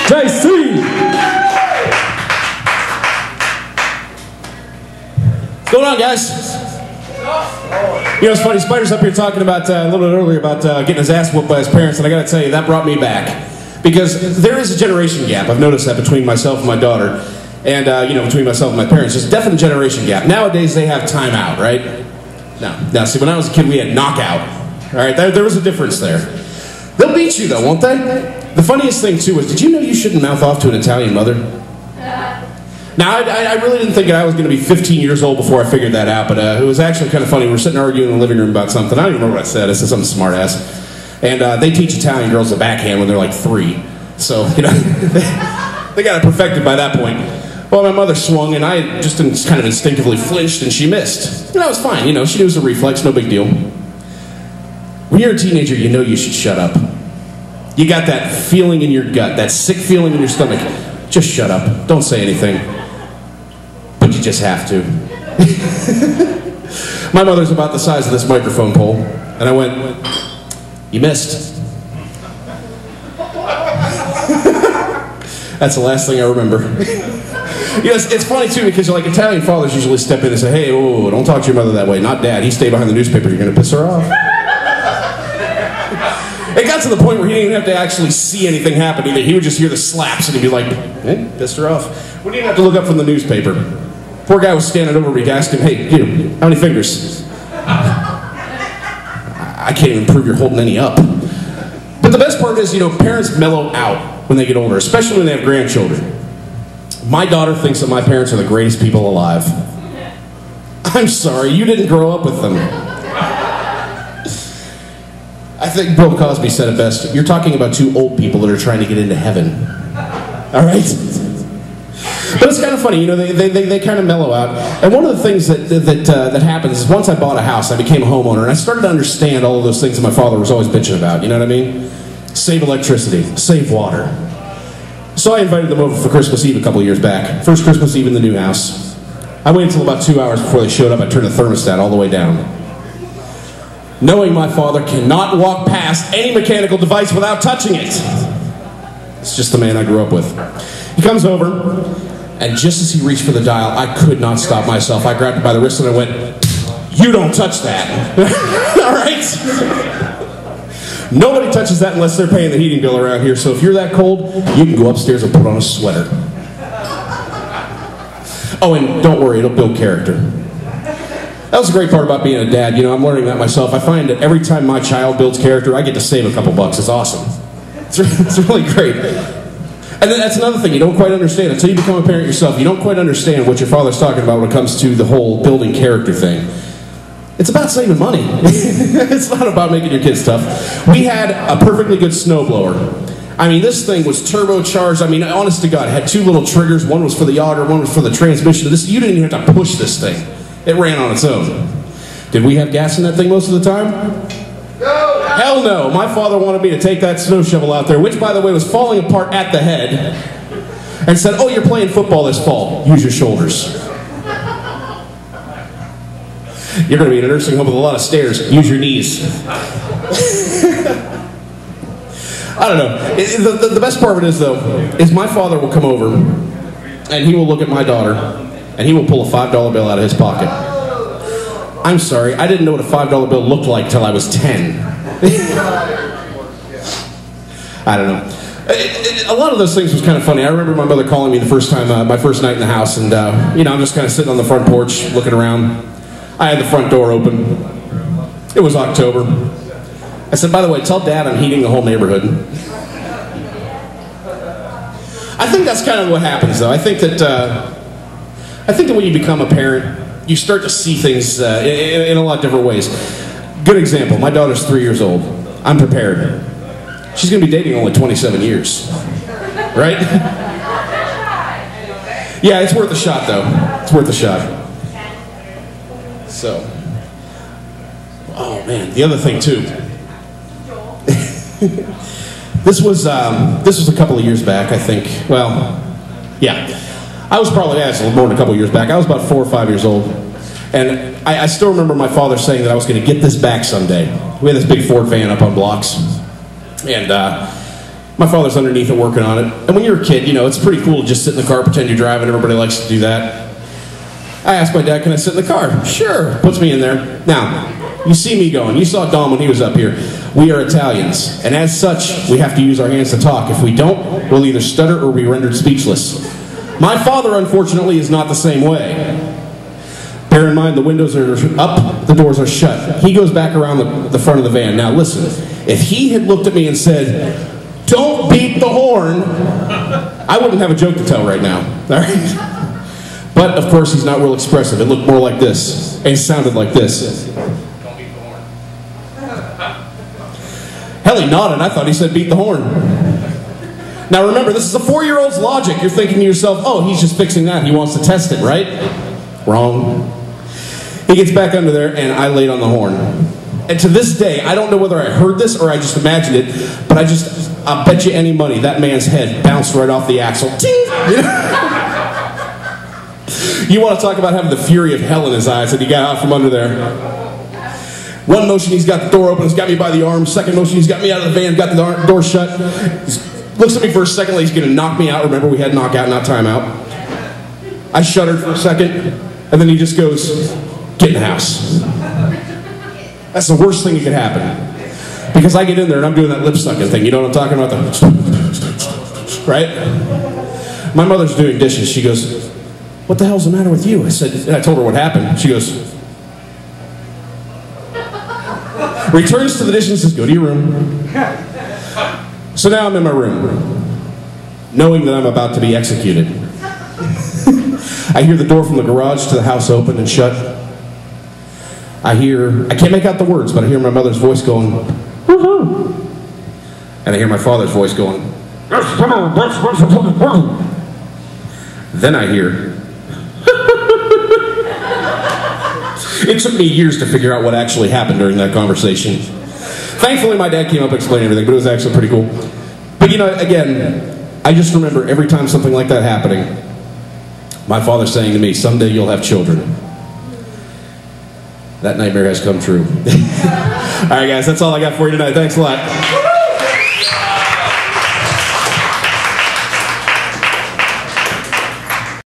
JC. What's going on, guys? You know, it's funny, Spider's up here talking about, a little bit earlier, about getting his ass whooped by his parents, and I gotta tell you, that brought me back. Because there is a generation gap, I've noticed that, between myself and my daughter, and, you know, between myself and my parents. There's a definite generation gap. Nowadays, they have time out, right? Now, see, when I was a kid, we had knockout. All right, there was a difference there. They'll beat you, though, won't they? The funniest thing, too, was, did you know you shouldn't mouth off to an Italian mother? Now, I really didn't think I was going to be 15 years old before I figured that out, but it was actually kind of funny. We were sitting arguing in the living room about something. I don't even remember what I said. I said something smart-ass. And they teach Italian girls the backhand when they're like 3. So, you know, they got it perfected by that point. Well, my mother swung, and I just kind of instinctively flinched, and she missed. And that was fine. You know, she knew it was a reflex, no big deal. When you're a teenager, you know you should shut up. You got that feeling in your gut, that sick feeling in your stomach. Just shut up. Don't say anything. But you just have to. My mother's about the size of this microphone pole, and I went, "You missed." That's the last thing I remember. You know, it's funny, too, because like Italian fathers usually step in and say, "Hey, oh, don't talk to your mother that way." Not Dad. He stayed behind the newspaper. You're going to piss her off. It got to the point where he didn't even have to actually see anything happen. He would just hear the slaps, and he'd be like, "Hey, pissed her off." We didn't have to look up from the newspaper. Poor guy was standing over me. He asked him, "Hey, you, how many fingers?" "I can't even prove you're holding any up." But the best part is, you know, parents mellow out when they get older, especially when they have grandchildren. My daughter thinks that my parents are the greatest people alive. I'm sorry, you didn't grow up with them. I think Bill Cosby said it best. You're talking about 2 old people that are trying to get into heaven. All right? But it's kind of funny, you know, they kind of mellow out. And one of the things that happens is once I bought a house, I became a homeowner, and I started to understand all of those things that my father was always bitching about, you know what I mean? Save electricity, save water. So I invited them over for Christmas Eve a couple years back. First Christmas Eve in the new house. I waited until about 2 hours before they showed up. I turned the thermostat all the way down. Knowing my father cannot walk past any mechanical device without touching it. It's just the man I grew up with. He comes over, and just as he reached for the dial, I could not stop myself. I grabbed him by the wrist and I went, "You don't touch that." All right? Nobody touches that unless they're paying the heating bill around here, so if you're that cold, you can go upstairs and put on a sweater. Oh, and don't worry, it'll build character. That was the great part about being a dad. You know, I'm learning that myself. I find that every time my child builds character, I get to save a couple bucks. It's awesome. It's really great. And then that's another thing you don't quite understand. Until you become a parent yourself, you don't quite understand what your father's talking about when it comes to the whole building character thing. It's about saving money. It's not about making your kids tough. We had a perfectly good snowblower. I mean, this thing was turbocharged. I mean, honest to God, it had 2 little triggers. One was for the auger, one was for the transmission. You didn't even have to push this thing. It ran on its own. Did we have gas in that thing most of the time? No! Hell no. My father wanted me to take that snow shovel out there, which, by the way, was falling apart at the head, and said, "Oh, you're playing football this fall. Use your shoulders. You're going to be in a nursing home with a lot of stairs. Use your knees." I don't know. The best part of it is, though, is my father will come over, and he will look at my daughter, and he will pull a $5 bill out of his pocket. I'm sorry, I didn't know what a $5 bill looked like till I was 10. I don't know. A lot of those things was kind of funny. I remember my mother calling me the first time, my first night in the house, and, you know, I'm just kind of sitting on the front porch looking around. I had the front door open. It was October. I said, "By the way, tell Dad I'm heating the whole neighborhood." I think that's kind of what happens, though. I think that when you become a parent, you start to see things in a lot different ways. Good example, my daughter's 3 years old. I'm prepared. She's going to be dating only 27 years. Right? Yeah, it's worth a shot, though. It's worth a shot. So, oh man, the other thing too. This was a couple of years back, I think. Well, yeah, I was probably a little more than a couple of years back. I was about 4 or 5 years old, and I still remember my father saying that I was going to get this back someday. We had this big Ford van up on blocks, and My father's underneath it working on it. And when you're a kid, you know, it's pretty cool to just sit in the car, pretend you're driving. Everybody likes to do that. I asked my dad, can I sit in the car? Sure. Puts me in there. Now, you see me going. You saw Dom when he was up here. We are Italians. And as such, we have to use our hands to talk. If we don't, we'll either stutter or be rendered speechless. My father, unfortunately, is not the same way. Bear in mind, the windows are up, the doors are shut. He goes back around the front of the van. Now listen, if he had looked at me and said, don't beat the horn, I wouldn't have a joke to tell right now. All right? But, of course, he's not real expressive. It looked more like this. And it sounded like this. Don't beat the horn. Hell, he nodded. I thought he said beat the horn. Now, remember, this is a 4-year-old's logic. You're thinking to yourself, oh, he's just fixing that. He wants to test it, right? Wrong. He gets back under there, and I laid on the horn. And to this day, I don't know whether I heard this or I just imagined it, but I'll bet you any money that man's head bounced right off the axle. Ting! You want to talk about having the fury of hell in his eyes that he got out from under there. One motion, he's got the door open, he's got me by the arm. Second motion, he's got me out of the van, got the door shut. He looks at me for a second like he's going to knock me out. Remember, we had knockout, not timeout. I shuddered for a second, and then he just goes, get in the house. That's the worst thing that could happen. Because I get in there and I'm doing that lip sucking thing. You know what I'm talking about? Right? My mother's doing dishes. She goes, what the hell's the matter with you? I said, and I told her what happened. She goes, returns to the dishes and says, go to your room. So now I'm in my room, knowing that I'm about to be executed. I hear the door from the garage to the house open and shut. I can't make out the words, but I hear my mother's voice going, woohoo. And I hear my father's voice going, then I hear, it took me years to figure out what actually happened during that conversation. Thankfully, my dad came up and explained everything, but it was actually pretty cool. But you know, again, I just remember every time something like that happening, my father saying to me, someday you'll have children. That nightmare has come true. All right, guys, that's all I got for you tonight. Thanks a lot.